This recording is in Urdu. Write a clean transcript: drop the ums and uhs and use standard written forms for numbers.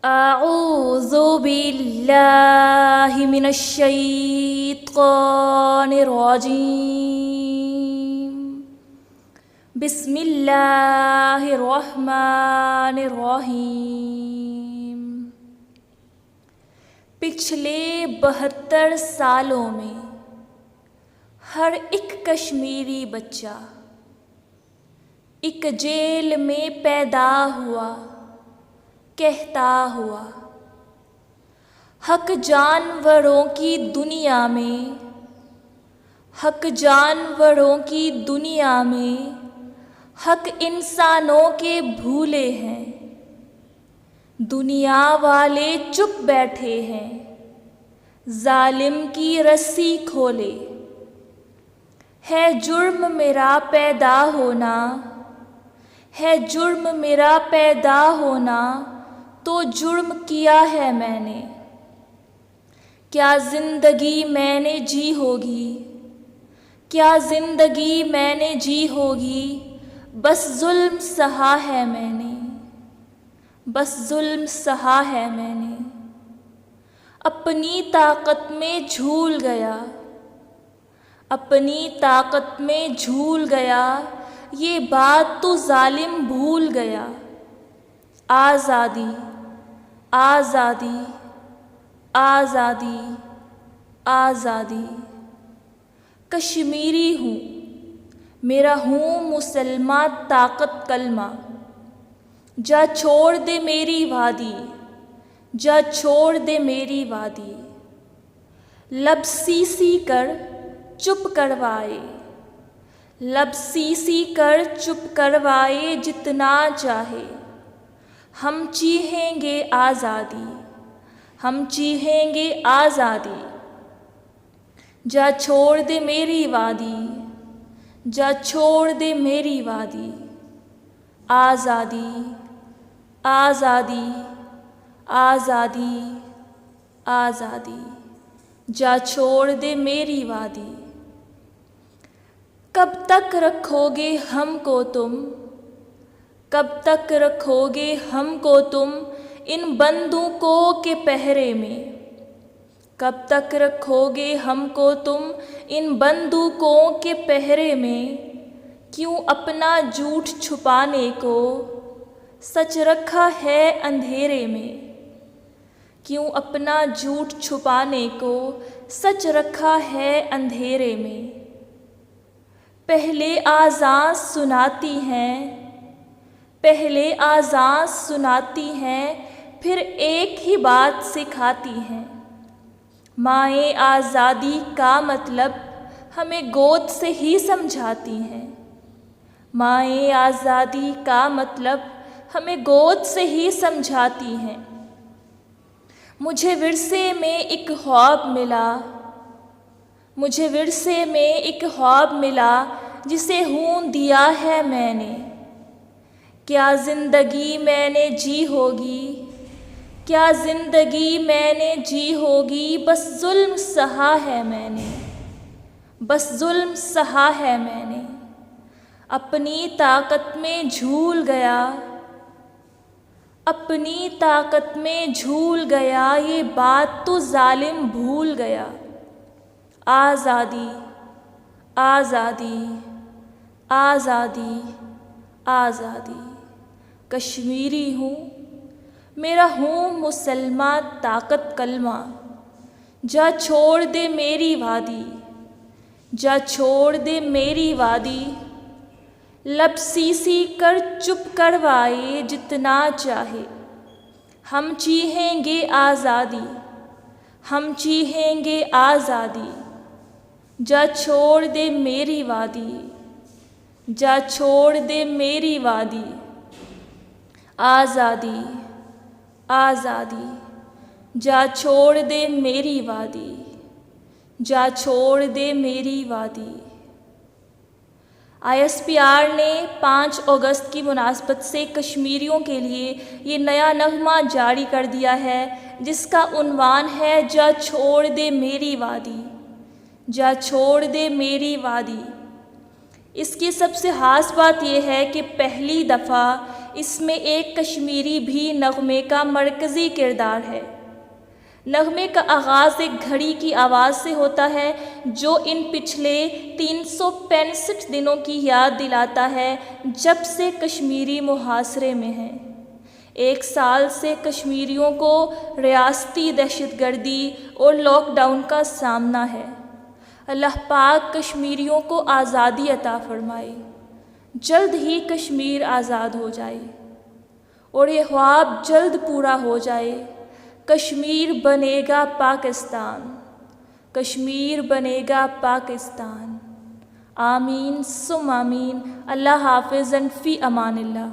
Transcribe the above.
اعوذ باللہ من الشیطان الرجیم بسم اللہ الرحمن الرحیم۔ پچھلے 72 سالوں میں ہر ایک کشمیری بچہ ایک جیل میں پیدا ہوا، کہتا ہوا حق جانوروں کی دنیا میں، حق جانوروں کی دنیا میں، حق انسانوں کے بھولے ہیں، دنیا والے چپ بیٹھے ہیں، ظالم کی رسی کھولے۔ ہے جرم میرا پیدا ہونا، ہے جرم میرا پیدا ہونا، تو جرم کیا ہے میں نے۔ کیا زندگی میں نے جی ہوگی، کیا زندگی میں نے جی ہوگی، بس ظلم سہا ہے میں نے، بس ظلم سہا ہے میں نے۔ اپنی طاقت میں جھول گیا، اپنی طاقت میں جھول گیا، یہ بات تو ظالم بھول گیا۔ آزادی آزادی آزادی آزادی۔ کشمیری ہوں، میرا ہوں مسلمہ طاقت کلمہ، جا چھوڑ دے میری وادی، جا چھوڑ دے میری وادی۔ لب سی سی کر چپ کروائے، لب سی سی کر چپ کروائے جتنا چاہے، ہم چاہیں گے آزادی، ہم چاہیں گے آزادی۔ جا چھوڑ دے میری وادی، جا چھوڑ دے میری وادی۔ آزادی آزادی آزادی آزادی، جا چھوڑ دے میری وادی۔ کب تک رکھو گے ہم کو تم، کب تک رکھو گے ہم کو تم ان بندوقوں کے پہرے میں، کب تک رکھو گے ہم کو تم ان بندوقوں کے پہرے میں۔ کیوں اپنا جھوٹ چھپانے کو سچ رکھا ہے اندھیرے میں، کیوں اپنا جھوٹ چھپانے کو سچ رکھا ہے اندھیرے میں۔ پہلے آذان سناتی ہیں، پہلے آذان سناتی ہیں، پھر ایک ہی بات سکھاتی ہیں۔ مائیں آزادی کا مطلب ہمیں گود سے ہی سمجھاتی ہیں، مائیں آزادی کا مطلب ہمیں گود سے ہی سمجھاتی ہیں۔ مجھے ورثے میں ایک خواب ملا، مجھے ورثے میں ایک خواب ملا، جسے خون دیا ہے میں نے۔ کیا زندگی میں نے جی ہوگی، کیا زندگی میں نے جی ہوگی، بس ظلم سہا ہے میں نے، بس ظلم سہا ہے میں نے۔ اپنی طاقت میں جھول گیا، اپنی طاقت میں جھول گیا، یہ بات تو ظالم بھول گیا۔ آزادی آزادی آزادی آزادی۔ کشمیری ہوں، میرا ہوں مسلمہ طاقت کلمہ، جا چھوڑ دے میری وادی، جا چھوڑ دے میری وادی۔ لب سی سی کر چپ کروائے جتنا چاہے، ہم چاہیں گے آزادی، ہم چاہیں گے آزادی۔ جا چھوڑ دے میری وادی، جا چھوڑ دے میری وادی۔ آزادی آزادی، جا چھوڑ دے میری وادی، جا چھوڑ دے میری وادی۔ ISPR نے 5 اگست کی مناسبت سے کشمیریوں کے لیے یہ نیا نغمہ جاری کر دیا ہے، جس کا عنوان ہے جا چھوڑ دے میری وادی، جا چھوڑ دے میری وادی۔ اس کی سب سے خاص بات یہ ہے کہ پہلی دفعہ اس میں ایک کشمیری بھی نغمے کا مرکزی کردار ہے۔ نغمے کا آغاز ایک گھڑی کی آواز سے ہوتا ہے جو ان پچھلے 365 دنوں کی یاد دلاتا ہے جب سے کشمیری محاصرے میں ہیں۔ 1 سال سے کشمیریوں کو ریاستی دہشت گردی اور لاک ڈاؤن کا سامنا ہے۔ اللہ پاک کشمیریوں کو آزادی عطا فرمائے، جلد ہی کشمیر آزاد ہو جائے اور یہ خواب جلد پورا ہو جائے۔ کشمیر بنے گا پاکستان، کشمیر بنے گا پاکستان۔ آمین ثم آمین۔ اللہ حافظ، فی امان اللہ۔